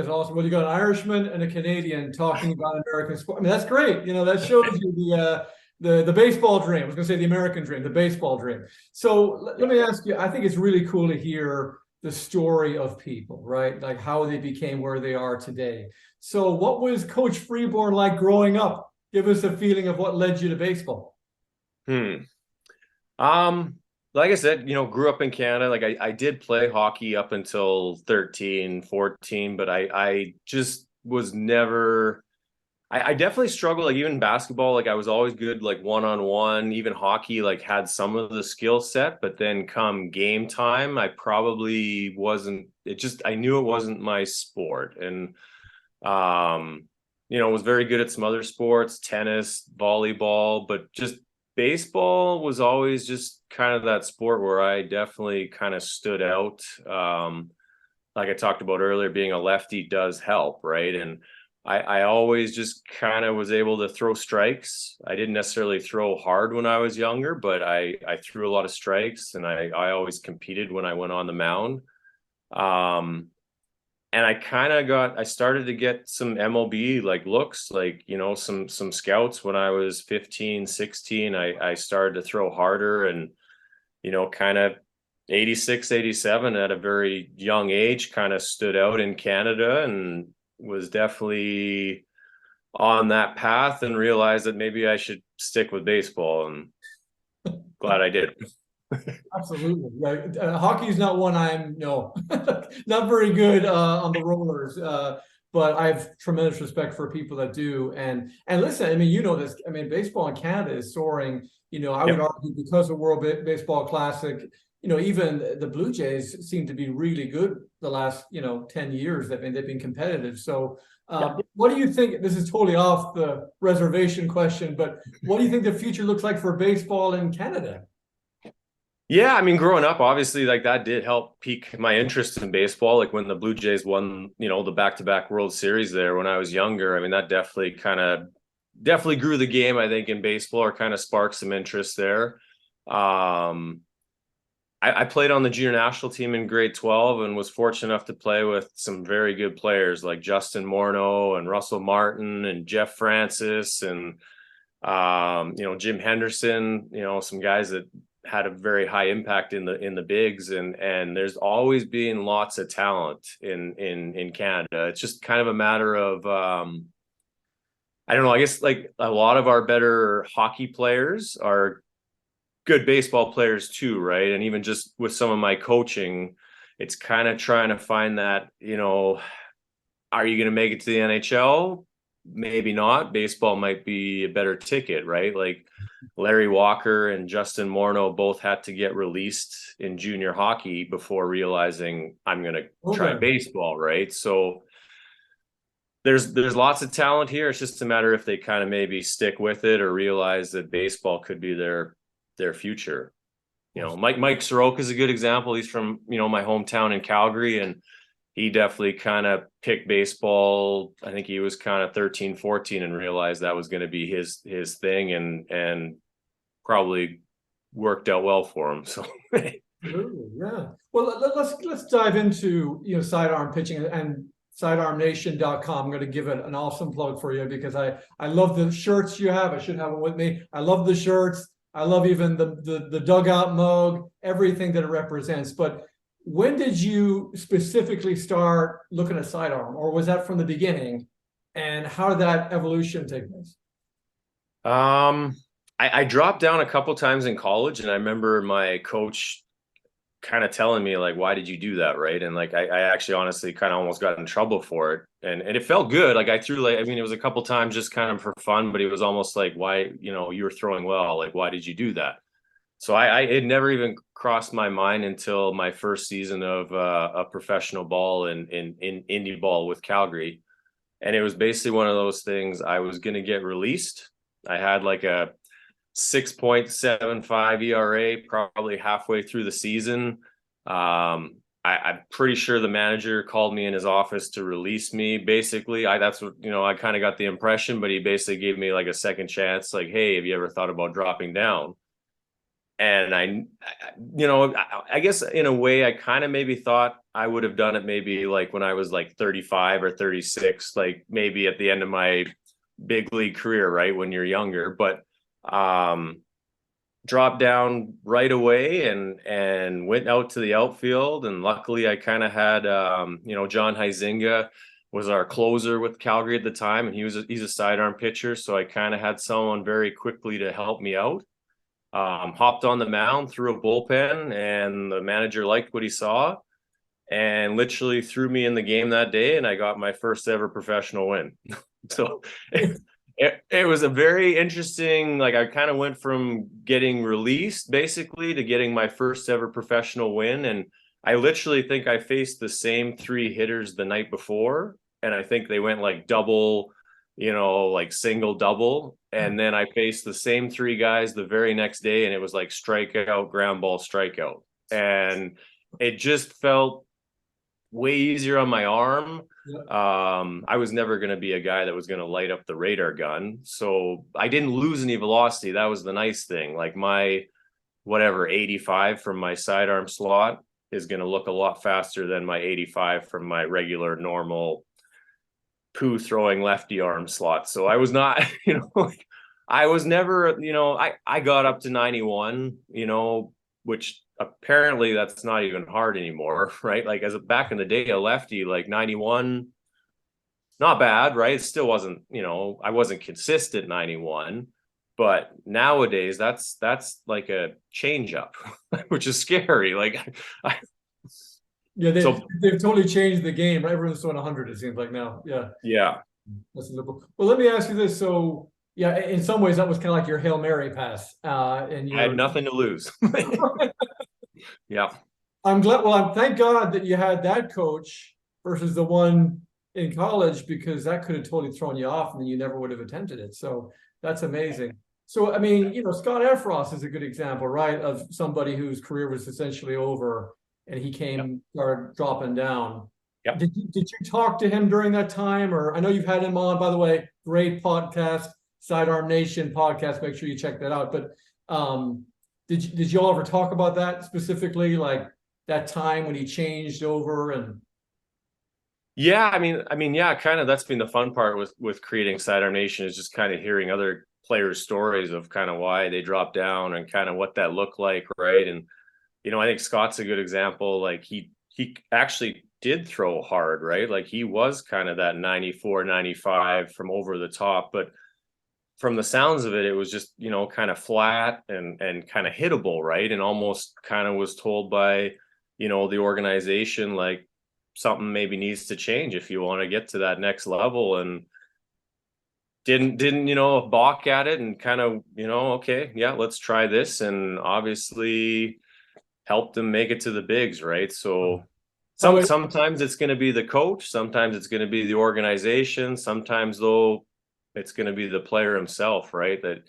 That's awesome. Well, you got an Irishman and a Canadian talking about American sport. I mean, that's great. That shows you the baseball dream. I was going to say the American dream, the baseball dream. So let me ask you. I think it's really cool to hear the story of people, right? Like how they became where they are today. So, what was Coach Freeborn like growing up? Give us a feeling of what led you to baseball. Hmm. Um, like I said, grew up in Canada. Like I did play hockey up until 13, 14, but I just was never I definitely struggled, like even basketball, like I was always good, like one-on-one, even hockey, like had some of the skill set, but then come game time, I probably wasn't, I knew it wasn't my sport. And, was very good at some other sports, tennis, volleyball, but just baseball was always just kind of that sport where I definitely kind of stood out. Like I talked about earlier, being a lefty does help, right? And I always just kind of was able to throw strikes. I didn't necessarily throw hard when I was younger, but I threw a lot of strikes, and I always competed when I went on the mound. Um, and I started to get some MLB like looks, like, some scouts when I was 15, 16. I started to throw harder, and, kind of 86, 87 at a very young age kind of stood out in Canada, and was definitely on that path, and realized that maybe I should stick with baseball, and glad I did. Absolutely. Right. Hockey is not one I'm no not very good on the rollers. But I have tremendous respect for people that do. And listen, I mean, you know this. I mean, baseball in Canada is soaring. I would Yep. argue because of World Baseball Classic. Even the Blue Jays seem to be really good the last 10 years. I mean, they've been competitive. So, Yep. what do you think? This is totally off the reservation question, but what do you think the future looks like for baseball in Canada? Yeah, I mean, growing up, obviously, like that did help pique my interest in baseball. Like when the Blue Jays won, the back-to-back World Series there when I was younger. I mean, that definitely grew the game, I think, in baseball, or kind of sparked some interest there. Um, I played on the junior national team in grade 12, and was fortunate enough to play with some very good players like Justin Morneau and Russell Martin and Jeff Francis and Jim Henderson, some guys that had a very high impact in the bigs, and there's always been lots of talent in Canada. It's just kind of a matter of I don't know, I guess like a lot of our better hockey players are good baseball players too, right? And even just with some of my coaching, it's kind of trying to find that, are you going to make it to the NHL? Maybe not. Baseball might be a better ticket, right? Like Larry Walker and Justin Morneau both had to get released in junior hockey before realizing I'm going to try Okay. baseball, right? So there's lots of talent here. It's just a matter if they kind of maybe stick with it, or realize that baseball could be their future. Mike Soroka is a good example. He's from, my hometown in Calgary, and he definitely kind of picked baseball. I think he was kind of 13, 14, and realized that was going to be his thing, and probably worked out well for him. So Absolutely, yeah. Well, let's dive into sidearm pitching and sidearmnation.com. I'm going to give it an awesome plug for you because I love the shirts you have. I should have them with me. I love the shirts. I love even the dugout mug, everything that it represents. But when did you specifically start looking at sidearm, or was that from the beginning? And how did that evolution take place? um I dropped down a couple times in college, and I remember my coach kind of telling me like, why did you do that, right? And like I actually honestly kind of almost got in trouble for it, and it felt good. Like I threw, like, I mean, it was a couple times just kind of for fun, but it was almost like, why, you were throwing well, like why did you do that? So I it never even crossed my mind until my first season of a professional ball in indie ball with Calgary. And it was basically one of those things. I was going to get released. I had like a 6.75 ERA probably halfway through the season. I'm pretty sure the manager called me in his office to release me. Basically, that's what, I kind of got the impression, but he basically gave me like a second chance. Like, hey, have you ever thought about dropping down? And I guess in a way, I kind of maybe thought I would have done it maybe like when I was like 35 or 36, like maybe at the end of my big league career, right? When you're younger, but dropped down right away and went out to the outfield. And luckily I kind of had, John Huizinga was our closer with Calgary at the time, and he's a sidearm pitcher. So I kind of had someone very quickly to help me out. Hopped on the mound, threw a bullpen, and the manager liked what he saw and literally threw me in the game that day, and I got my first ever professional win. So it was a very interesting, like I kind of went from getting released basically to getting my first ever professional win. And I literally think I faced the same three hitters the night before, and I think they went like double, like single double. And then I faced the same three guys the very next day, and it was like strikeout, ground ball, strikeout. And it just felt way easier on my arm. I was never going to be a guy that was going to light up the radar gun. So I didn't lose any velocity. That was the nice thing. Like my 85 from my sidearm slot is going to look a lot faster than my 85 from my regular normal poo throwing lefty arm slot. So I was not, I was never, I got up to 91, which apparently that's not even hard anymore, right? Like back in the day, a lefty like 91, not bad, right? It still wasn't, I wasn't consistent 91, but nowadays that's like a change up, which is scary. Like yeah, they've totally changed the game, right? Everyone's throwing 100, it seems like now. Yeah. That's well, let me ask you this. So yeah, in some ways that was kind of like your Hail Mary pass. And I had nothing to lose. Yeah. I'm glad. Well, thank God that you had that coach versus the one in college, because that could have totally thrown you off and then you never would have attempted it. So that's amazing. So, I mean, Scott Efros is a good example, right? Of somebody whose career was essentially over and he started dropping down. Yep. Did you talk to him during that time? Or I know you've had him on, by the way, great podcast, Sidearm Nation podcast. Make sure you check that out. But did you all ever talk about that specifically, like that time when he changed over? And yeah, I mean, yeah, kind of that's been the fun part with creating Sidearm Nation, is just kind of hearing other players' stories of kind of why they dropped down and kind of what that looked like, right? And I think Scott's a good example. Like he actually did throw hard, right? Like he was kind of that 94, 95 from over the top, but from the sounds of it, it was just, kind of flat and kind of hittable, right? And almost kind of was told by, the organization, like something maybe needs to change if you want to get to that next level. And didn't balk at it and kind of, okay, yeah, let's try this. And obviously helped them make it to the bigs, right? So sometimes it's going to be the coach, sometimes it's going to be the organization, sometimes though it's going to be the player himself, right? That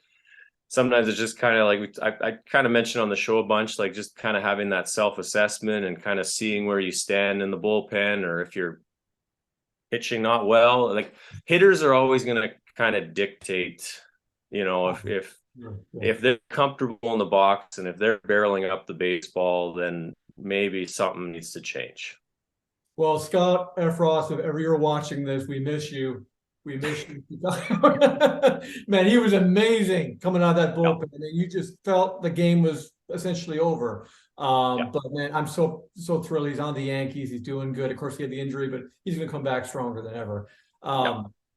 sometimes it's just kind of like I kind of mentioned on the show a bunch, like just kind of having that self-assessment and kind of seeing where you stand in the bullpen, or if you're pitching not well. Like hitters are always going to kind of dictate, if they're comfortable in the box and if they're barreling up the baseball, then maybe something needs to change. Well, Scott Efros, if ever you're watching this, we miss you. We miss you. Man, he was amazing coming out of that bullpen. I mean, you just felt the game was essentially over. But man, I'm so thrilled he's on the Yankees. He's doing good. Of course, he had the injury, but he's going to come back stronger than ever.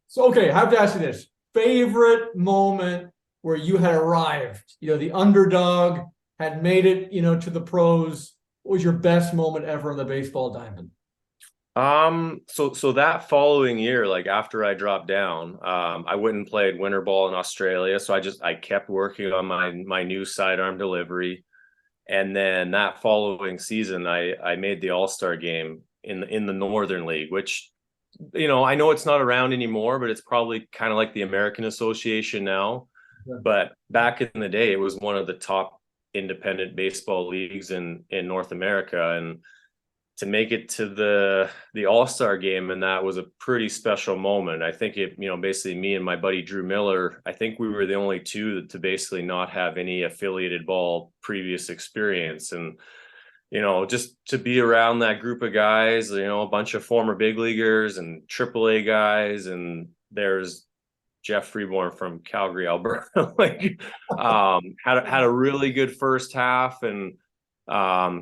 So, okay, I have to ask you this. Favorite moment where you had arrived, the underdog had made it, to the pros. What was your best moment ever on the baseball diamond? So that following year, like after I dropped down, I went and played winter ball in Australia. So I kept working on my new sidearm delivery. And then that following season, I made the All-Star game in the Northern League, which, I know it's not around anymore, but it's probably kind of like the American Association now. Yeah. But back in the day, it was one of the top independent baseball leagues in North America. And to make it to the All-Star game, and that was a pretty special moment. I think it, basically me and my buddy Drew Miller, I think we were the only two to basically not have any affiliated ball previous experience. And just to be around that group of guys, a bunch of former big leaguers and AAA guys, and there's Geoff Freeborn from Calgary, Alberta, had a really good first half, and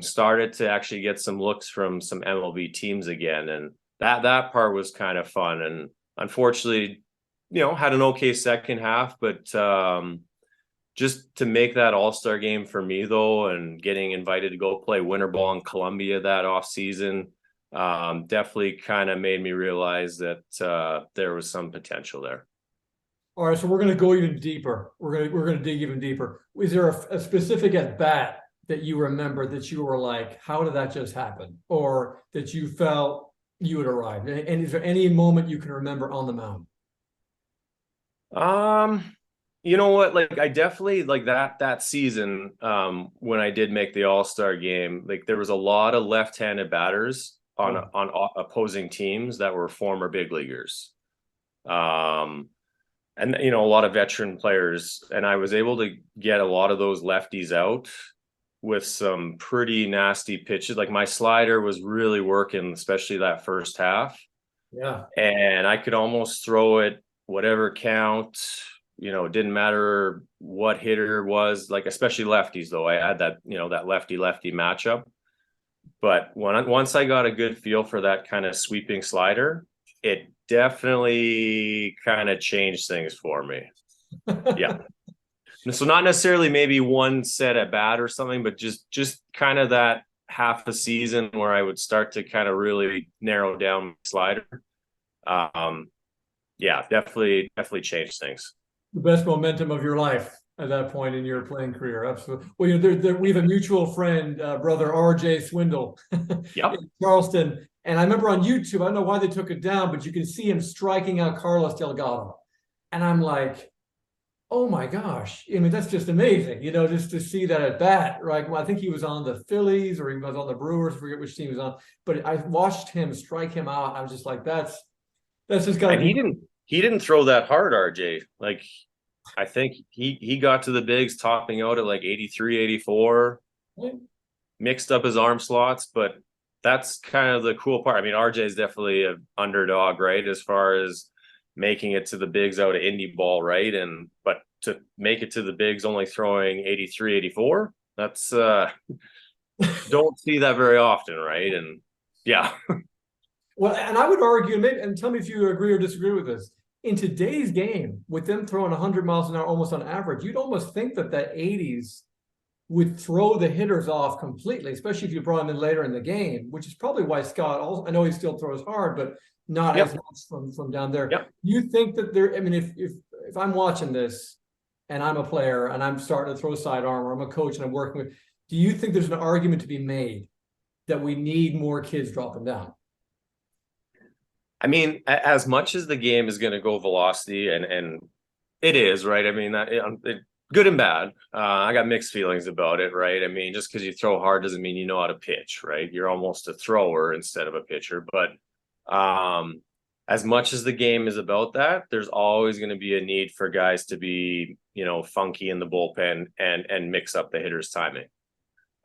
started to actually get some looks from some MLB teams again, and that part was kind of fun. And unfortunately, had an okay second half, but just to make that All-Star game for me though, and getting invited to go play winter ball in Columbia that off season, definitely kind of made me realize that there was some potential there. All right, so we're going to go even deeper. We're going to dig even deeper. Is there a specific at bat that you remember that you were like, how did that just happen? Or that you felt you had arrived? And is there any moment you can remember on the mound? You know what? Like, I definitely like that season, when I did make the All-Star game, like there was a lot of left-handed batters on opposing teams that were former big leaguers. And a lot of veteran players, and I was able to get a lot of those lefties out with some pretty nasty pitches. Like my slider was really working, especially that first half. Yeah. And I could almost throw it whatever count, it didn't matter what hitter was, like, especially lefties though. I had that, that lefty matchup. But once I got a good feel for that kind of sweeping slider, it definitely kind of changed things for me. Yeah. So not necessarily maybe one set at bat or something, but just kind of that half a season where I would start to kind of really narrow down my slider. Yeah, definitely changed things. The best momentum of your life at that point in your playing career. Absolutely. Well, we have a mutual friend, brother RJ Swindle, Yep. in Charleston. And I remember on YouTube, I don't know why they took it down, but you can see him striking out Carlos Delgado. And I'm like, oh my gosh. I mean, that's just amazing, just to see that at bat, right? Well, I think he was on the Phillies or he was on the Brewers, I forget which team he was on. But I watched him strike him out. I was just like, that's just gotta be. He didn't throw that hard, RJ. Like, I think he got to the bigs topping out at like 83, 84, mixed up his arm slots, but that's kind of the cool part. I mean, RJ is definitely an underdog, right? As far as making it to the bigs out of indie ball, right? But to make it to the bigs only throwing 83, 84, that's don't see that very often, right? And yeah. Well, and I would argue, and tell me if you agree or disagree with this. In today's game, with them throwing 100 miles an hour almost on average, you'd almost think that 80s would throw the hitters off completely, especially if you brought him in later in the game, which is probably why Scott also, I know he still throws hard, but not as much from down there. Yep. You think that I mean, if I'm watching this and I'm a player and I'm starting to throw sidearm, or I'm a coach and I'm working with, do you think there's an argument to be made that we need more kids dropping down? I mean, as much as the game is going to go velocity, and it is, right? I mean, good and bad. I got mixed feelings about it, right? I mean, just because you throw hard doesn't mean you know how to pitch, right? You're almost a thrower instead of a pitcher. But as much as the game is about that, there's always going to be a need for guys to be, funky in the bullpen and mix up the hitter's timing.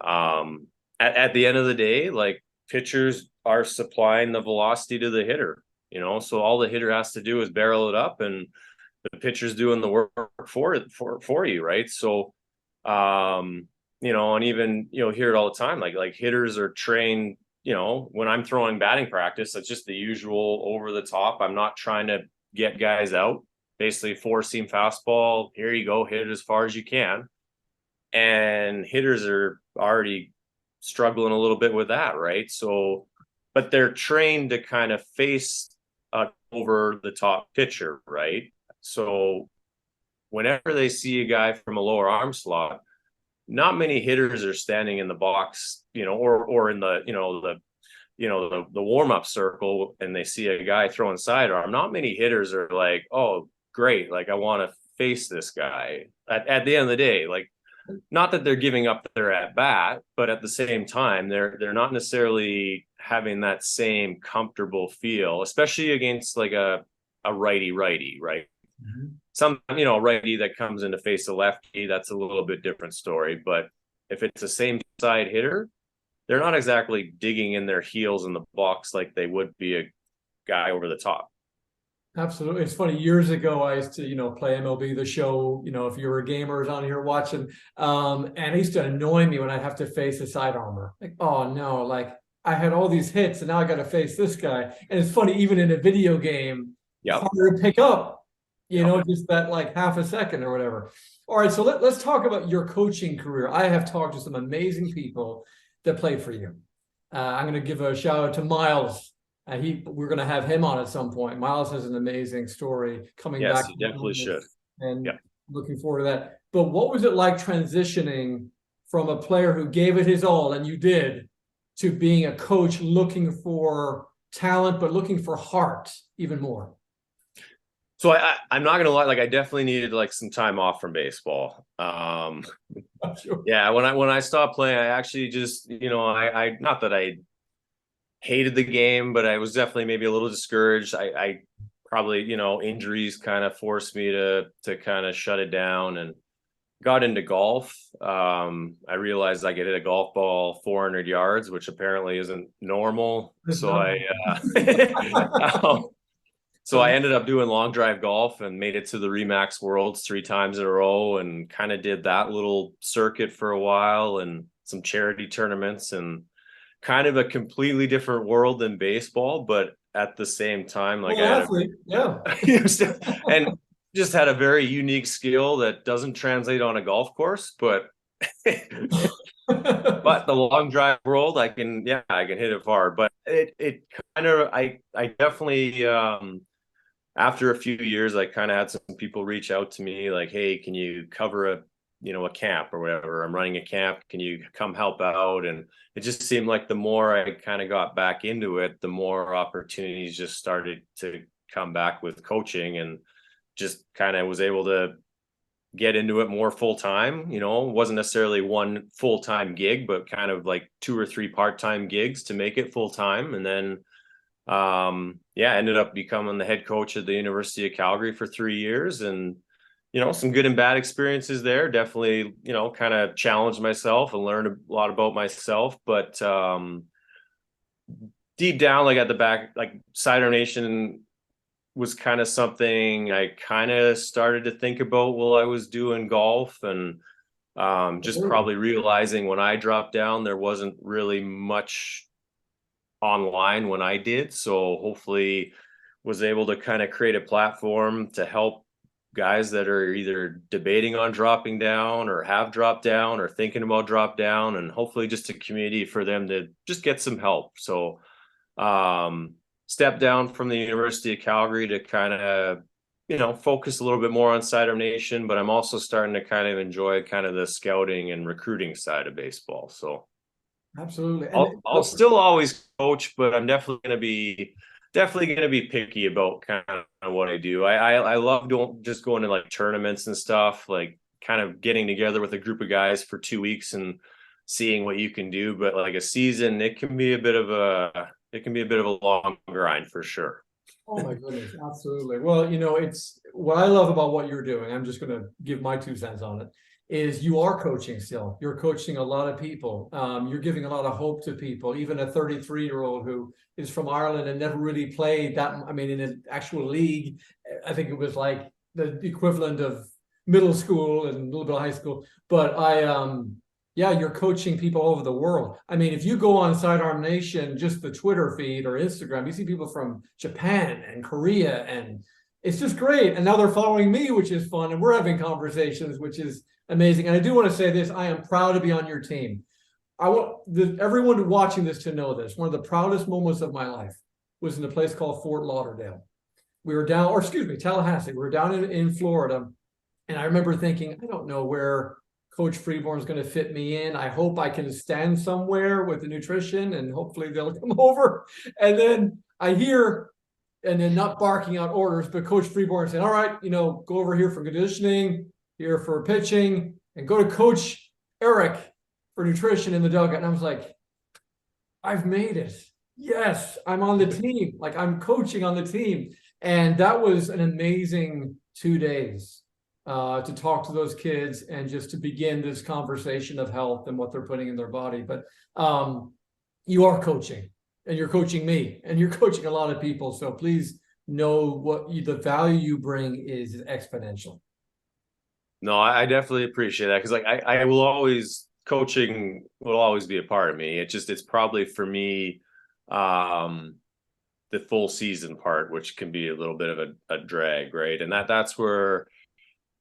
At the end of the day, like, pitchers are supplying the velocity to the hitter, so all the hitter has to do is barrel it up, and the pitcher's doing the work for you, right? So, and even, hear it all the time, like hitters are trained, when I'm throwing batting practice, it's just the usual over the top. I'm not trying to get guys out, basically 4-seam fastball. Here you go, hit it as far as you can. And hitters are already struggling a little bit with that, right? So, but they're trained to kind of face over the top pitcher, right? So whenever they see a guy from a lower arm slot, not many hitters are standing in the box, or in the, the warm-up circle, and they see a guy throwing sidearm. Not many hitters are like, oh, great, like, I want to face this guy. At the end of the day, like, not that they're giving up their at bat, but at the same time, they're not necessarily having that same comfortable feel, especially against like a righty, right? Some, righty that comes in to face a lefty, that's a little bit different story. But if it's the same side hitter, they're not exactly digging in their heels in the box like they would be a guy over the top. Absolutely. It's funny. Years ago, I used to, play MLB The Show, if you were gamers on here watching, and it used to annoy me when I'd have to face a side armor. Like, oh no, like I had all these hits and now I got to face this guy. And it's funny, even in a video game, Yeah. harder to pick up, Yep. just that like half a second or whatever. All right. So let's talk about your coaching career. I have talked to some amazing people that played for you. I'm going to give a shout out to Miles. We're going to have him on at some point. Miles has an amazing story coming back. Yes, you definitely should. And Yep. looking forward to that. But what was it like transitioning from a player who gave it his all, and you did, to being a coach looking for talent, but looking for heart even more? So I'm not gonna lie, like I definitely needed like some time off from baseball. Sure. Yeah, when I stopped playing, I actually just, I not that I hated the game, but I was definitely maybe a little discouraged. I probably, injuries kind of forced me to kind of shut it down, and got into golf. I realized I could hit a golf ball 400 yards, which apparently isn't normal. So I ended up doing long drive golf and made it to the Remax Worlds 3 times in a row, and kind of did that little circuit for a while and some charity tournaments, and kind of a completely different world than baseball, but at the same time, like and just had a very unique skill that doesn't translate on a golf course, but but the long drive world, I can hit it far. But it kind of, I definitely, after a few years, I kind of had some people reach out to me like, hey, can you cover a camp or whatever? I'm running a camp. Can you come help out? And it just seemed like the more I kind of got back into it, the more opportunities just started to come back with coaching, and just kind of was able to get into it more full time. Wasn't necessarily one full-time gig, but kind of like 2 or 3 part-time gigs to make it full time. And then ended up becoming the head coach at the University of Calgary for 3 years, and some good and bad experiences there. Definitely, kind of challenged myself and learned a lot about myself. But deep down, like at the back, like Cider Nation was kind of something I kind of started to think about while I was doing golf, and just probably realizing when I dropped down, there wasn't really much online when I did. So hopefully was able to kind of create a platform to help guys that are either debating on dropping down or have dropped down or thinking about drop down, and hopefully just a community for them to just get some help. So step down from the University of Calgary to kind of focus a little bit more on Cider Nation, but I'm also starting to kind of enjoy kind of the scouting and recruiting side of baseball. So absolutely. I'll still always coach, but I'm definitely going to be picky about kind of what I do. I love just going to like tournaments and stuff, like kind of getting together with a group of guys for 2 weeks and seeing what you can do. But like a season, it can be a bit of a long grind for sure. Oh my goodness, absolutely. Well, it's what I love about what you're doing. I'm just going to give my 2 cents on it. Is you are coaching still. You're coaching a lot of people. You're giving a lot of hope to people. Even a 33-year-old who is from Ireland and never really played that. I mean, in an actual league, I think it was like the equivalent of middle school and a little bit of high school. But you're coaching people all over the world. I mean, if you go on Sidearm Nation, just the Twitter feed or Instagram, you see people from Japan and Korea, and it's just great. And now they're following me, which is fun, and we're having conversations, which is amazing. And I do want to say this: I am proud to be on your team. I want everyone watching this to know this. One of the proudest moments of my life was in a place called Fort Lauderdale. We were down, or excuse me, Tallahassee. We were down in Florida, and I remember thinking, I don't know where Coach Freeborn is going to fit me in. I hope I can stand somewhere with the nutrition, and hopefully they'll come over. And then I hear, and then not barking out orders, but Coach Freeborn saying, all right, go over here for conditioning, here for pitching. and go to Coach Eric for nutrition in the dugout. And I was like, I've made it. Yes, I'm on the team. Like I'm coaching on the team. And that was an amazing 2 days to talk to those kids and just to begin this conversation of health and what they're putting in their body. But you are coaching, and you're coaching me, and you're coaching a lot of people. So please know what the value you bring is exponential. No, I definitely appreciate that because like I will always coaching will always be a part of me. It's probably for me the full season part, which can be a little bit of a drag, right? And that's where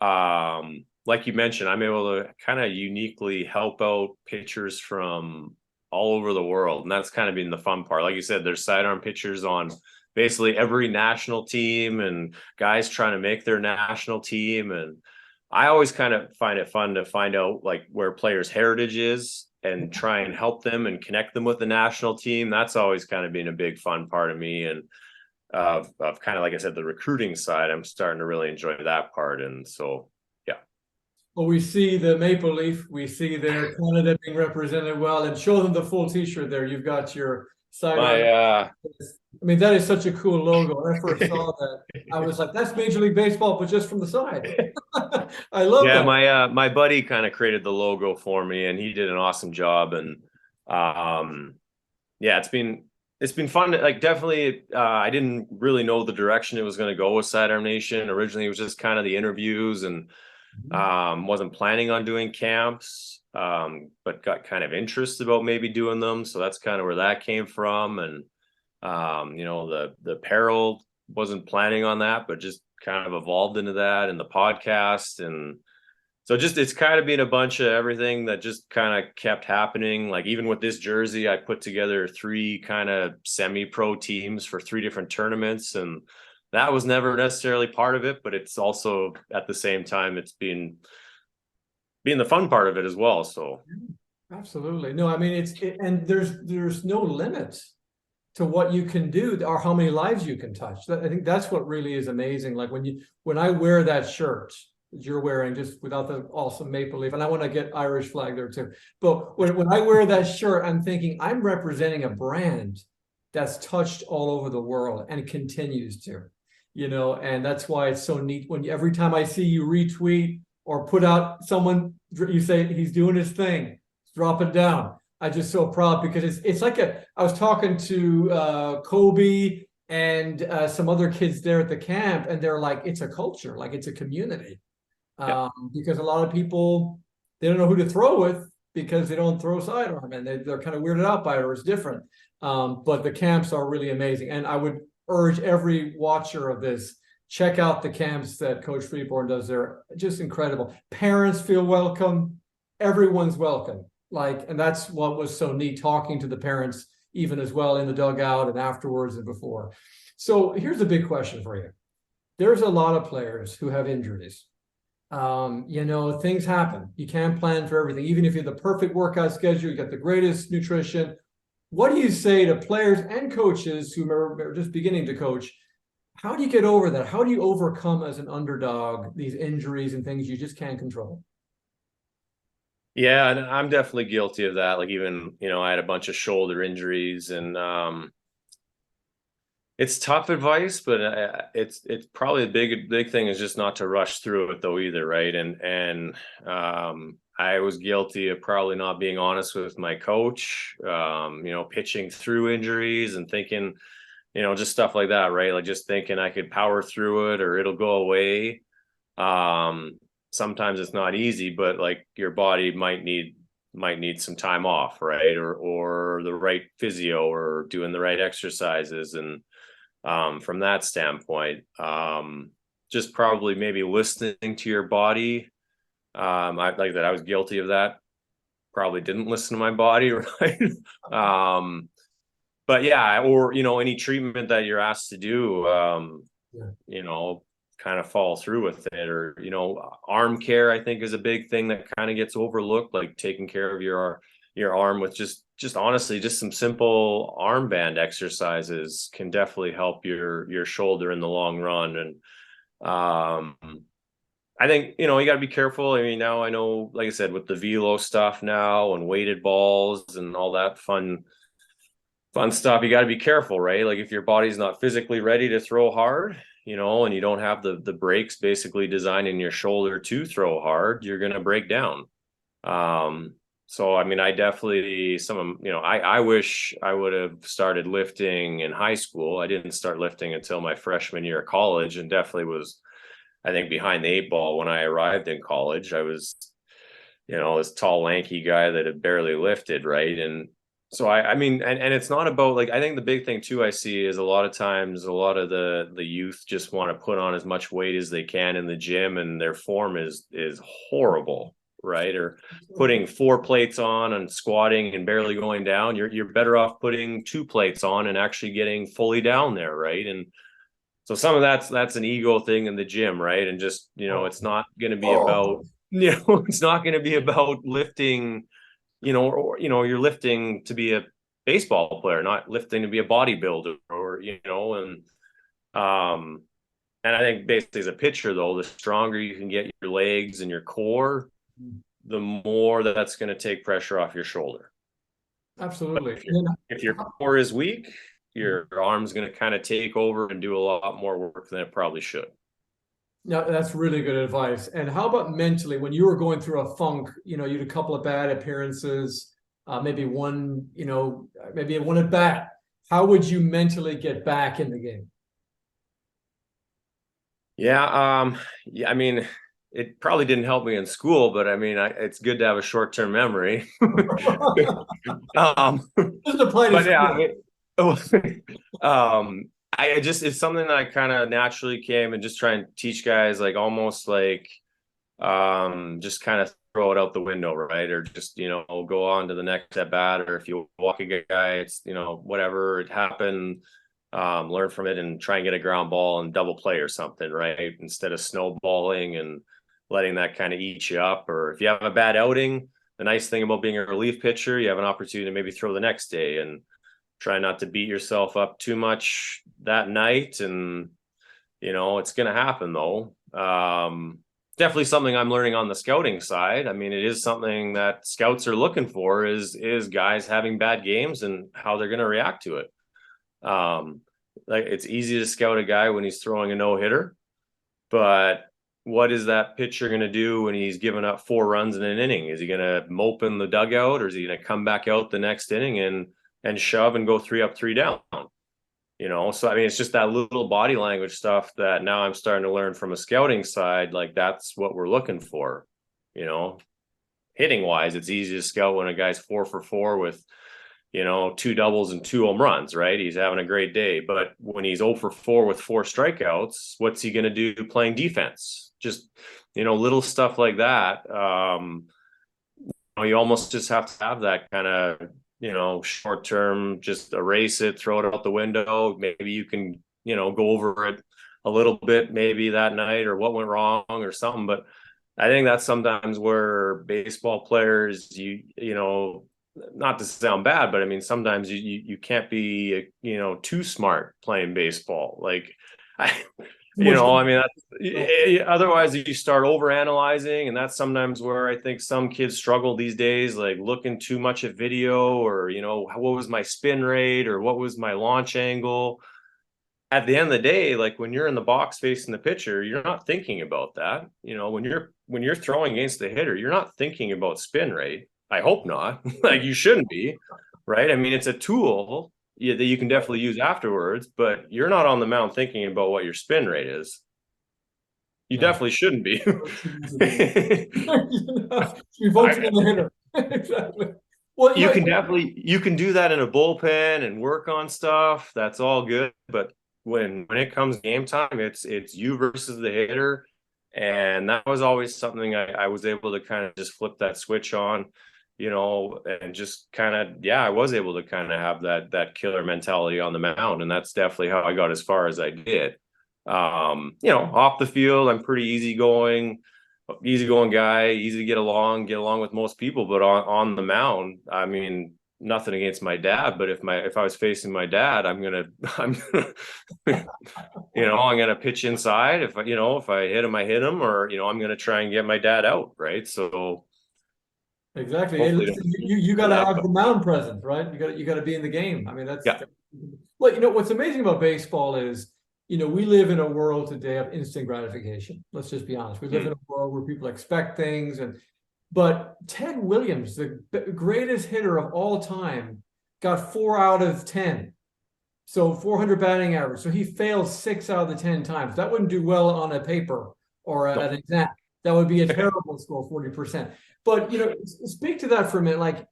like you mentioned, I'm able to kind of uniquely help out pitchers from all over the world. And that's kind of been the fun part. Like you said, there's sidearm pitchers on basically every national team and guys trying to make their national team. And I always kind of find it fun to find out like where players' heritage is and try and help them and connect them with the national team. That's always kind of been a big fun part of me. And of kind of, like I said, the recruiting side, I'm starting to really enjoy that part. And so, yeah. Well, we see the maple leaf, we see their Canada being represented well, and show them the full t-shirt there. You've got your sidearm. I mean, that is such a cool logo. When I first saw that, I was like, that's Major League Baseball, but just from the side. I love yeah, that. my buddy kind of created the logo for me, and he did an awesome job. And yeah, it's been fun. Like definitely, I didn't really know the direction it was going to go with Sidearm Nation. Originally, it was just kind of the interviews, and wasn't planning on doing camps, but got kind of interest about maybe doing them. So that's kind of where that came from. And you know, the apparel, wasn't planning on that, but just kind of evolved into that, and the podcast. And so just it's kind of been a bunch of everything that just kind of kept happening. Like even with this jersey, I put together 3 kind of semi-pro teams for 3 different tournaments, and that was never necessarily part of it, but it's also at the same time it's been the fun part of it as well. So Absolutely. No, I mean, and there's no limits to what you can do or how many lives you can touch. I think that's what really is amazing. Like when I wear that shirt that you're wearing, just without the awesome maple leaf, and I want to get Irish flag there too. But when I wear that shirt, I'm thinking I'm representing a brand that's touched all over the world and continues to, and that's why it's so neat when every time I see you retweet or put out someone, you say he's doing his thing, drop it down. I'm just so proud because it's like I was talking to Kobe and some other kids there at the camp, and they're like, it's a culture, like it's a community. Because a lot of people, they don't know who to throw with because they don't throw sidearm, and they're kind of weirded out by it, or it's different. But the camps are really amazing. And I would urge every watcher of this, check out the camps that Coach Freeborn does. They're just incredible. Parents feel welcome. Everyone's welcome. And that's what was so neat, talking to the parents even as well in the dugout and afterwards and before. So here's a big question for you. There's a lot of players who have injuries. Things happen. You can't plan for everything. Even if you have the perfect workout schedule, you got the greatest nutrition. What do you say to players and coaches who are just beginning to coach? How do you get over that? How do you overcome as an underdog these injuries and things you just can't control? yeah, and I'm definitely guilty of that. Like even, I had a bunch of shoulder injuries, and it's tough advice, but it's probably a big thing is just not to rush through it though either, right? And I was guilty of probably not being honest with my coach, pitching through injuries and thinking, just stuff like that, right? Like just thinking I could power through it or it'll go away. Sometimes it's not easy, but like your body might need some time off, right? Or the right physio or doing the right exercises. And from that standpoint, just probably maybe listening to your body. I like that. I was guilty of that. Probably didn't listen to my body, right? But yeah, or any treatment that you're asked to do, kind of follow through with it. Or arm care, I think, is a big thing that kind of gets overlooked, like taking care of your arm with just honestly just some simple armband exercises can definitely help your shoulder in the long run. And I think, you got to be careful. I mean, now I know, like I said, with the velo stuff now and weighted balls and all that fun stuff, you got to be careful, right? Like if your body's not physically ready to throw hard, and you don't have the brakes basically designed in your shoulder to throw hard, you're going to break down. So I mean, I definitely I wish I would have started lifting in high school. I didn't start lifting until my freshman year of college, and definitely was, I think, behind the eight ball when I arrived in college. I was, this tall, lanky guy that had barely lifted, right? And so I mean, and it's not about, like, I think the big thing too I see is a lot of times a lot of the youth just want to put on as much weight as they can in the gym, and their form is horrible, right? Or putting 4 plates on and squatting and barely going down. You're better off putting 2 plates on and actually getting fully down there, right? And so some of that's an ego thing in the gym, right? And just, it's not going to be about, it's not going to be about lifting, or you're lifting to be a baseball player, not lifting to be a bodybuilder, or and I think basically as a pitcher though, the stronger you can get your legs and your core, the more that's going to take pressure off your shoulder. Absolutely. If your core is weak, your arm's going to kind of take over and do a lot more work than it probably should. Yeah, that's really good advice. And how about mentally, when you were going through a funk, you had a couple of bad appearances, maybe one at bat. How would you mentally get back in the game? Yeah, I mean, it probably didn't help me in school, but I mean, it's good to have a short-term memory. Just apply But to yeah, it's something that I kind of naturally came and just try and teach guys, like almost like just kind of throw it out the window, right? Or just, go on to the next at bat, or if you walk a guy, it's, whatever it happened, learn from it and try and get a ground ball and double play or something, right? Instead of snowballing and letting that kind of eat you up. Or if you have a bad outing, the nice thing about being a relief pitcher, you have an opportunity to maybe throw the next day, and try not to beat yourself up too much that night. And, it's going to happen though. Definitely something I'm learning on the scouting side. I mean, it is something that scouts are looking for is guys having bad games and how they're going to react to it. Like it's easy to scout a guy when he's throwing a no-hitter, but what is that pitcher going to do when he's given up 4 runs in an inning? Is he going to mope in the dugout, or is he going to come back out the next inning and shove and go 3 up, 3 down? So I mean, it's just that little body language stuff that now I'm starting to learn from a scouting side. Like that's what we're looking for. Hitting wise, it's easy to scout when a guy's 4 for 4 with 2 doubles and 2 home runs, right? He's having a great day. But when he's 0 for 4 with 4 strikeouts, what's he going to do playing defense? Just, little stuff like that. You almost just have to have that kind of, short term, just erase it, throw it out the window. Maybe you can, go over it a little bit, maybe that night, or what went wrong or something. But I think that's sometimes where baseball players, not to sound bad, but I mean, sometimes you can't be, too smart playing baseball. Like, I mean, otherwise you start over analyzing, and that's sometimes where I think some kids struggle these days, like looking too much at video, or, what was my spin rate, or what was my launch angle? At the end of the day, like when you're in the box facing the pitcher, you're not thinking about that. When you're throwing against the hitter, you're not thinking about spin rate. I hope not. Like you shouldn't be, right? I mean, it's a tool that you can definitely use afterwards, but you're not on the mound thinking about what your spin rate is. You definitely shouldn't be. You vote for the hitter. Exactly. Well, you can do that in a bullpen and work on stuff. That's all good. But when it comes game time, it's you versus the hitter. And that was always something I was able to kind of just flip that switch on, and just kind of, I was able to kind of have that killer mentality on the mound. And that's definitely how I got as far as I did. Off the field, I'm pretty easygoing guy, easy to get along with most people. But on the mound, I mean, nothing against my dad, but if I was facing my dad, I'm gonna I'm gonna pitch inside. If I hit him, I hit him, or I'm gonna try and get my dad out, right? So Exactly. Hey, hopefully listen, you got to have the mound presence, right? You got to be in the game. I mean, yeah. well, what's amazing about baseball is, we live in a world today of instant gratification. Let's just be honest. We live in a world where people expect things, but Ted Williams, the greatest hitter of all time, got 4 out of 10. So 400 batting average. So he failed 6 out of the 10 times. That wouldn't do well on a paper or an exam. That would be a terrible score, 40%. But, speak to that for a minute. Like,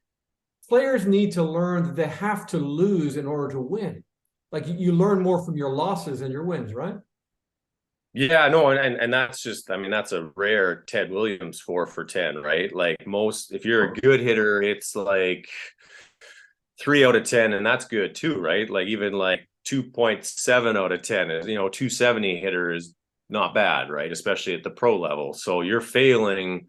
players need to learn that they have to lose in order to win. Like, you learn more from your losses than your wins, right? Yeah, no, and that's just, I mean, that's a rare Ted Williams 4 for 10, right? Like most, if you're a good hitter, it's like 3 out of 10, and that's good too, right? Like even like 2.7 out of 10 is, 270 hitter is not bad, right? Especially at the pro level. So you're failing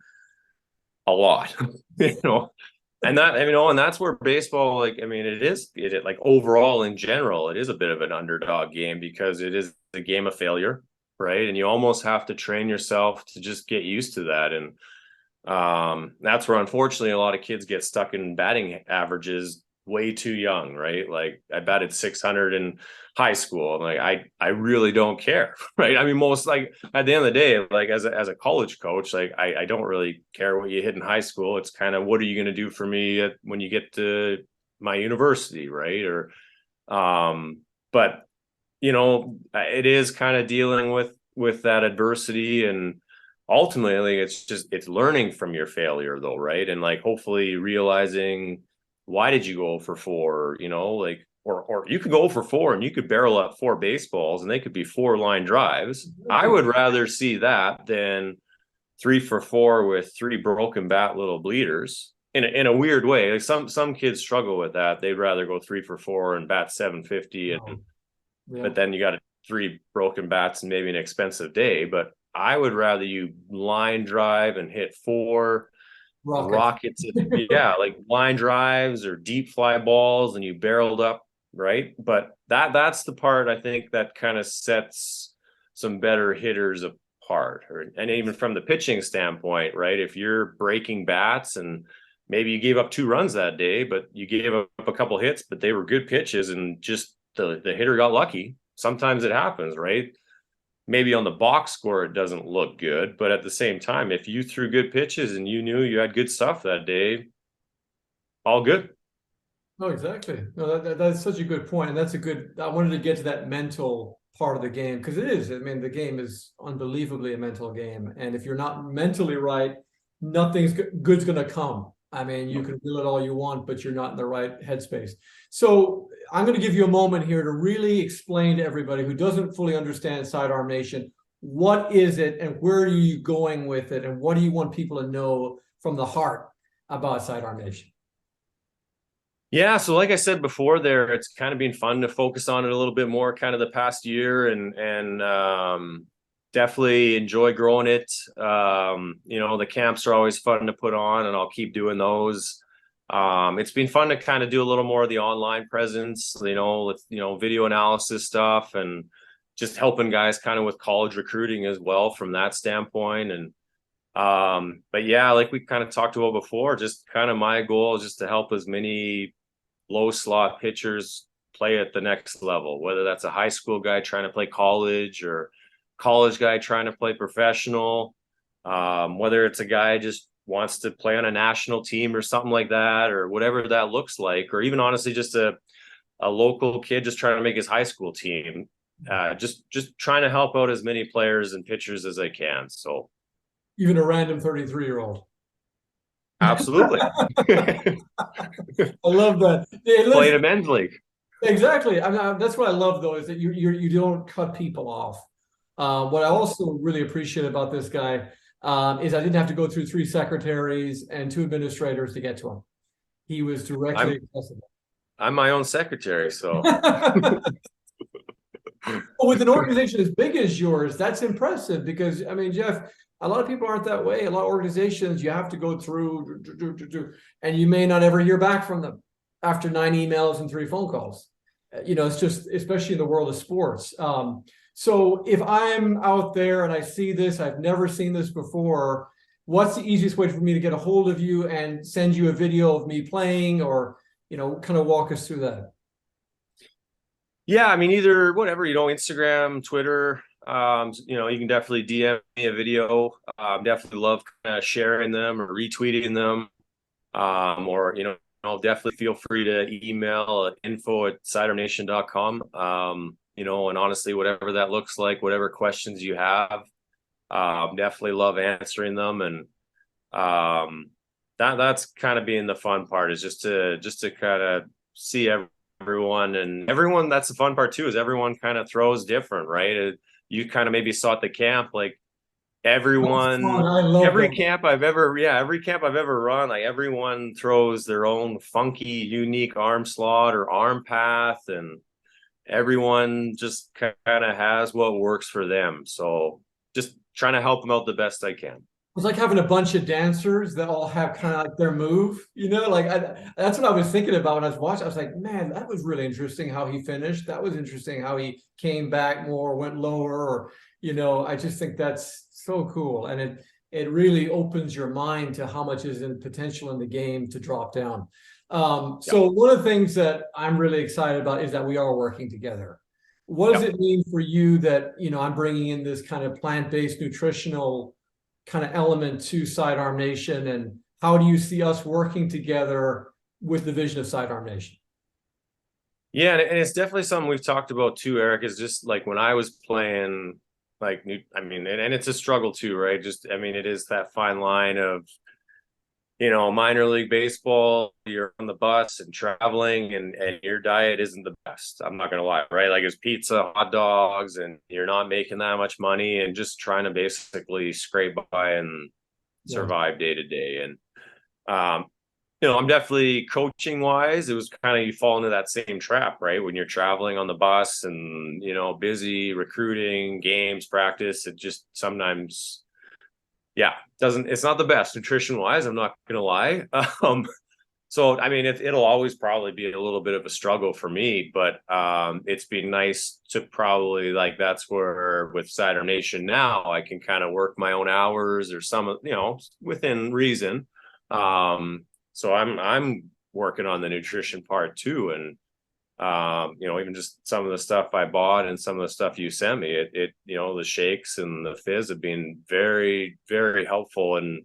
a lot, and and that's where baseball, like, I mean, it like overall in general, it is a bit of an underdog game because it is a game of failure, right? And you almost have to train yourself to just get used to that. And that's where unfortunately a lot of kids get stuck in batting averages way too young, right? Like I batted 600 in high school. I'm like, I really don't care, right? I mean, most, like, at the end of the day, like as a college coach, like I don't really care what you hit in high school. It's kind of, what are you going to do for me when you get to my university, right? Or but it is kind of dealing with that adversity, and ultimately it's learning from your failure though, right? And like hopefully realizing, why did you go for 4? Like, or you could go for 4 and you could barrel up 4 baseballs and they could be 4 line drives. I would rather see that than 3 for 4 with 3 broken bat little bleeders. In a weird way, like some kids struggle with that. They'd rather go 3 for 4 and bat 750, and but then you got 3 broken bats and maybe an expensive day. But I would rather you line drive and hit 4 rockets, like line drives or deep fly balls, and you barreled up, right? But that's the part I think that kind of sets some better hitters apart, and even from the pitching standpoint, right? If you're breaking bats and maybe you gave up 2 runs that day, but you gave up a couple hits, but they were good pitches, and just the hitter got lucky. Sometimes it happens, right? Maybe on the box score it doesn't look good, but at the same time, if you threw good pitches and you knew you had good stuff that day, all good. No, exactly. No, that's such a good point, and I wanted to get to that mental part of the game, because it is. I mean, the game is unbelievably a mental game, and if you're not mentally right, nothing's good's going to come. I mean, you can feel it all you want, but you're not in the right headspace. So I'm going to give you a moment here to really explain to everybody who doesn't fully understand Sidearm Nation, what is it and where are you going with it, and what do you want people to know from the heart about Sidearm Nation? Yeah, so like I said before there, it's kind of been fun to focus on it a little bit more kind of the past year, and definitely enjoy growing it. The camps are always fun to put on, and I'll keep doing those. It's been fun to kind of do a little more of the online presence, with video analysis stuff, and just helping guys kind of with college recruiting as well from that standpoint. And but yeah, like we kind of talked about before, just kind of my goal is just to help as many low slot pitchers play at the next level, whether that's a high school guy trying to play college or college guy trying to play professional, whether it's a guy just wants to play on a national team or something like that, or whatever that looks like, or even honestly just a local kid just trying to make his high school team. Just trying to help out as many players and pitchers as I can. So even a random 33-year-old. Absolutely. I love that. Hey, Played a men's league. Exactly. I mean, that's what I love, though, is that you don't cut people off. What I also really appreciate about this guy is I didn't have to go through 3 secretaries and 2 administrators to get to him. He was directly accessible. I'm my own secretary, so. With an organization as big as yours, that's impressive, because, I mean, Geoff, a lot of people aren't that way. A lot of organizations you have to go through, and you may not ever hear back from them. after 9 emails and 3 phone calls. It's just, especially in the world of sports. So if I'm out there and I see this, I've never seen this before, what's the easiest way for me to get a hold of you and send you a video of me playing, or, kind of walk us through that? Yeah, I mean, either whatever, Instagram, Twitter, you can definitely DM me a video. Definitely love kind of sharing them or retweeting them. Or, definitely feel free to email at info@sidearmnation.com. And honestly, whatever that looks like, whatever questions you have, definitely love answering them. And that's kind of being the fun part, is just to kind of see everyone. That's the fun part too, is everyone kind of throws different, right? You kind of maybe saw at the camp, like everyone, every camp I've ever run, like everyone throws their own funky, unique arm slot or arm path, and everyone just kind of has what works for them. So just trying to help them out the best I can. It's like having a bunch of dancers that all have kind of like their move, that's what I was thinking about when I was watching. I was like, man, that was really interesting how he finished. That was interesting how he came back more, went lower, or, I just think that's so cool. And it really opens your mind to how much is in potential in the game to drop down. So one of the things that I'm really excited about is that we are working together. What does it mean for you that, I'm bringing in this kind of plant-based nutritional kind of element to Sidearm Nation, and how do you see us working together with the vision of Sidearm Nation? Yeah, and it's definitely something we've talked about too, Eric, is just like when I was playing, like, and it's a struggle too, right? It is that fine line of, minor league baseball, you're on the bus and traveling, and your diet isn't the best. I'm not going to lie, right? Like, it's pizza, hot dogs, and you're not making that much money, and just trying to basically scrape by and survive day to day. And, I'm definitely, coaching wise, it was kind of, you fall into that same trap, right? When you're traveling on the bus and, busy recruiting, games, practice, it just sometimes, it's not the best nutrition wise. I'm not going to lie. So, it'll always probably be a little bit of a struggle for me, but it's been nice to probably, like, that's where with Sidearm Nation now, I can kind of work my own hours or some, within reason. So I'm working on the nutrition part too. And, even just some of the stuff I bought and some of the stuff you sent me, the shakes and the fizz have been very, very helpful. And,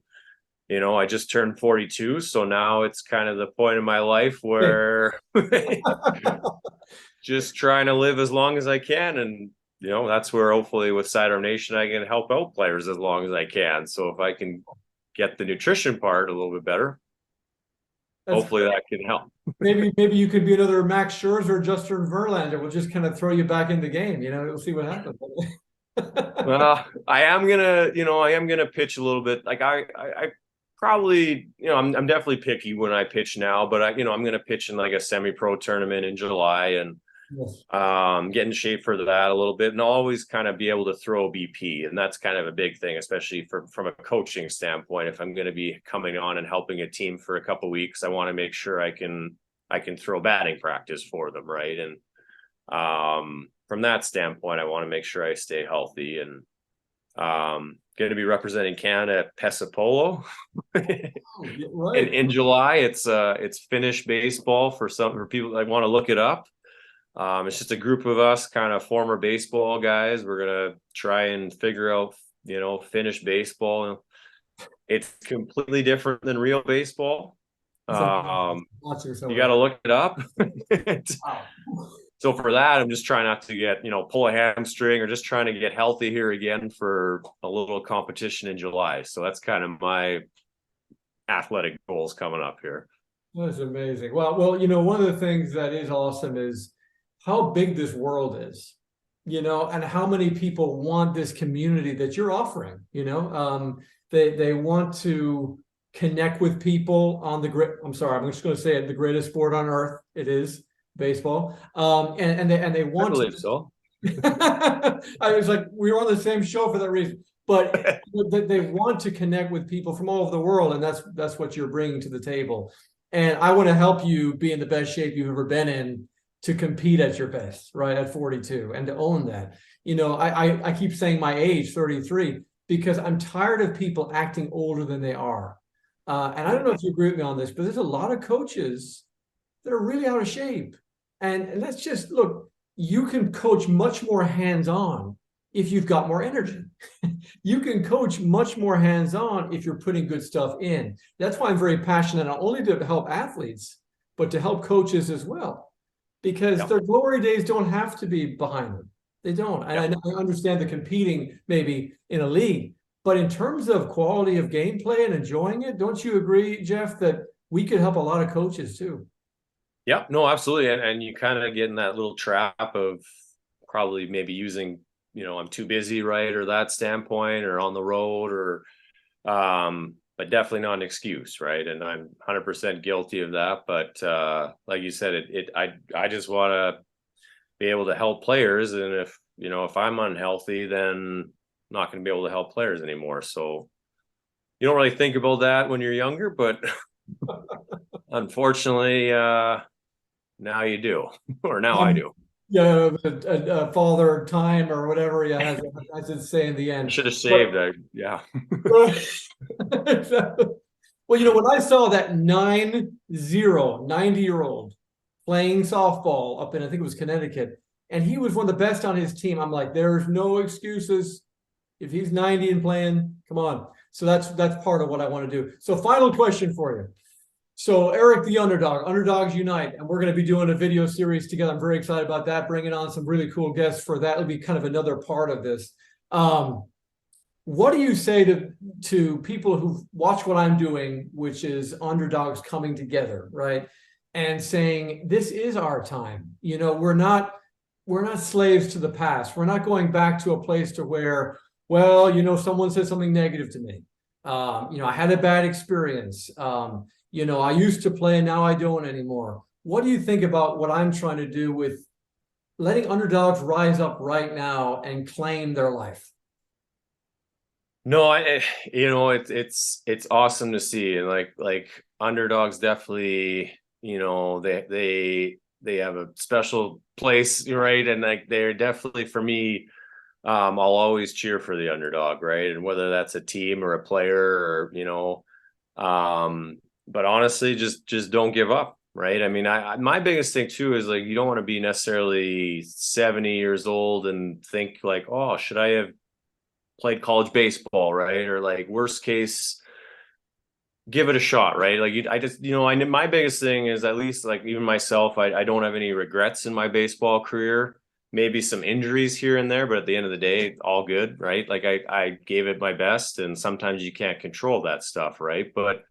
I just turned 42. So now it's kind of the point in my life where just trying to live as long as I can. And, that's where hopefully with Sidearm Nation, I can help out players as long as I can. So if I can get the nutrition part a little bit better, hopefully that can help. Maybe you could be another Max Scherzer or Justin Verlander. We'll just kind of throw you back in the game. We'll see what happens. Well, I am gonna pitch a little bit. Like I probably, I'm definitely picky when I pitch now, but I'm gonna pitch in like a semi-pro tournament in July, and get in shape for that a little bit, and I'll always kind of be able to throw BP, and that's kind of a big thing, especially from a coaching standpoint. If I'm going to be coming on and helping a team for a couple of weeks, I want to make sure I can throw batting practice for them, right? And from that standpoint, I want to make sure I stay healthy, and going to be representing Canada at Pesapolo in July. It's Finnish baseball for people that want to look it up. It's just a group of us, kind of former baseball guys. We're gonna try and figure out, Finnish baseball. It's completely different than real baseball. You got to look it up. So for that, I'm just trying not to get, pull a hamstring, or just trying to get healthy here again for a little competition in July. So that's kind of my athletic goals coming up here. That's amazing. Well, one of the things that is awesome is how big this world is, and how many people want this community that you're offering. They want to connect with people on I'm I'm just going to say it, the greatest sport on earth. It is baseball. And they want I believe so. I was like, we were on the same show for that reason, but they want to connect with people from all over the world. And that's what you're bringing to the table. And I want to help you be in the best shape you've ever been in to compete at your best, right? At 42, and to own that. I keep saying my age, 33, because I'm tired of people acting older than they are. And I don't know if you agree with me on this, but there's a lot of coaches that are really out of shape. And let's just look, you can coach much more hands-on if you've got more energy. You can coach much more hands-on if you're putting good stuff in. That's why I'm very passionate, not only to help athletes, but to help coaches as well, because their glory days don't have to be behind them. They don't. And I understand the competing maybe in a league, but in terms of quality of gameplay and enjoying it, don't you agree, Geoff, that we could help a lot of coaches too? Yeah, no, absolutely. And you kind of get in that little trap of probably maybe using, I'm too busy, right? Or that standpoint, or on the road, or but definitely not an excuse, right? And I'm 100% guilty of that. But like you said, I just want to be able to help players. And if I'm unhealthy, then I'm not going to be able to help players anymore. So you don't really think about that when you're younger, but unfortunately, now you do, or now I do. Yeah, a father time or whatever, yeah, as it say in the I end. should have saved it. Yeah. Well, when I saw that 90-year-old playing softball up in, I think it was Connecticut, and he was one of the best on his team, I'm like, there's no excuses. If he's 90 and playing, come on. So that's part of what I want to do. So final question for you. So Eric, the Underdog, Underdogs Unite, and we're going to be doing a video series together. I'm very excited about that, bringing on some really cool guests for that. It'll be kind of another part of this. What do you say to people who watch what I'm doing, which is underdogs coming together, right? And saying, this is our time. We're not slaves to the past. We're not going back to a place to where, someone said something negative to me. I had a bad experience. I used to play and now I don't anymore. What do you think about what I'm trying to do with letting underdogs rise up right now and claim their life? No, it's awesome to see. And like underdogs definitely, they have a special place, right? And like, they're definitely, for me, I'll always cheer for the underdog, right? And whether that's a team or a player, or but honestly, just don't give up, right? I mean, my biggest thing too is, like, you don't want to be necessarily 70 years old and think like, oh, should I have played college baseball, right? Or like, worst case, give it a shot, right? Like, my biggest thing is, at least, like, even myself, I don't have any regrets in my baseball career. Maybe some injuries here and there, but at the end of the day, all good, right? Like, I gave it my best, and sometimes you can't control that stuff, right? But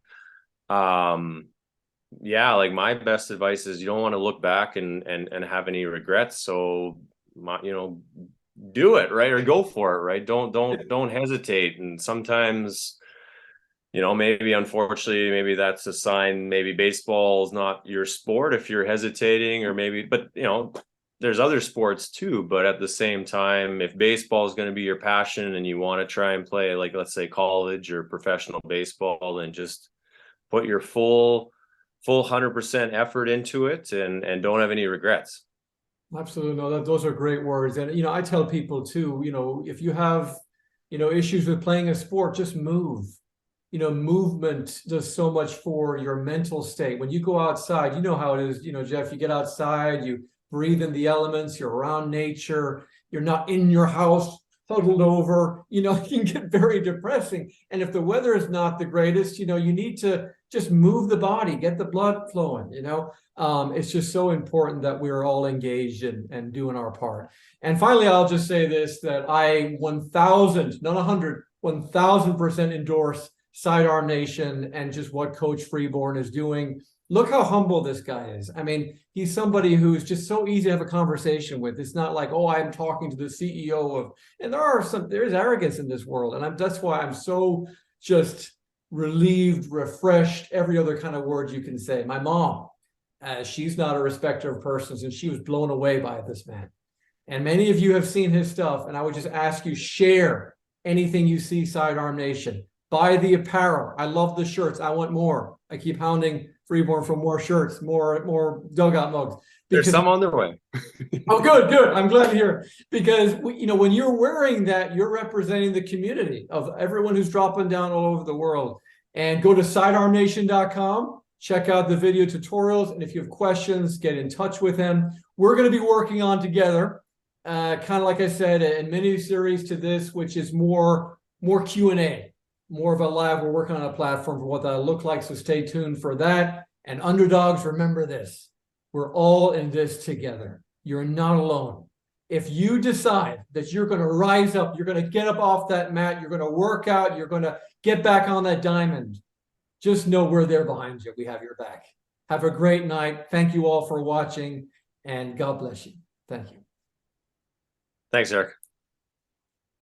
yeah, like, my best advice is, you don't want to look back and have any regrets. So do it, right? Or go for it, right? Don't hesitate. And sometimes, maybe, unfortunately, maybe that's a sign, maybe baseball is not your sport if you're hesitating, or maybe, but there's other sports too. But at the same time, if baseball is going to be your passion and you want to try and play, like, let's say college or professional baseball, then just put your full 100% effort into it, and don't have any regrets. Absolutely. No, those are great words. And, I tell people too, if you have, issues with playing a sport, just move. Movement does so much for your mental state. When you go outside, you know how it is, Geoff, you get outside, you breathe in the elements, you're around nature, you're not in your house huddled over, it can get very depressing. And if the weather is not the greatest, you need to just move the body, get the blood flowing, it's just so important that we're all engaged and doing our part. And finally, I'll just say this, that I 1,000, not 100, 1,000% endorse Sidearm Nation and just what Coach Freeborn is doing. Look how humble this guy is. I mean, he's somebody who's just so easy to have a conversation with. It's not like, oh, I'm talking to the CEO of, and there's arrogance in this world. And that's why I'm so just relieved, refreshed, every other kind of word you can say. My mom, she's not a respecter of persons, and she was blown away by this man. And many of you have seen his stuff. And I would just ask you, share anything you see, Sidearm Nation. Buy the apparel. I love the shirts. I want more. I keep hounding Freeborn for more shirts, more dugout mugs. There's some on their way. Oh, good. I'm glad to hear, because when you're wearing that, you're representing the community of everyone who's dropping down all over the world. And go to sidearmnation.com, check out the video tutorials, and if you have questions, get in touch with him. We're going to be working on together, kind of like I said, a mini series to this, which is more Q&A, more of a live. We're working on a platform for what that'll look like, so stay tuned for that. And underdogs, remember this: we're all in this together. You're not alone. If you decide that you're going to rise up, you're going to get up off that mat, you're going to work out, you're going to get back on that diamond, just know we're there behind you. We have your back. Have a great night. Thank you all for watching, and God bless you. Thank you. Thanks, Eric.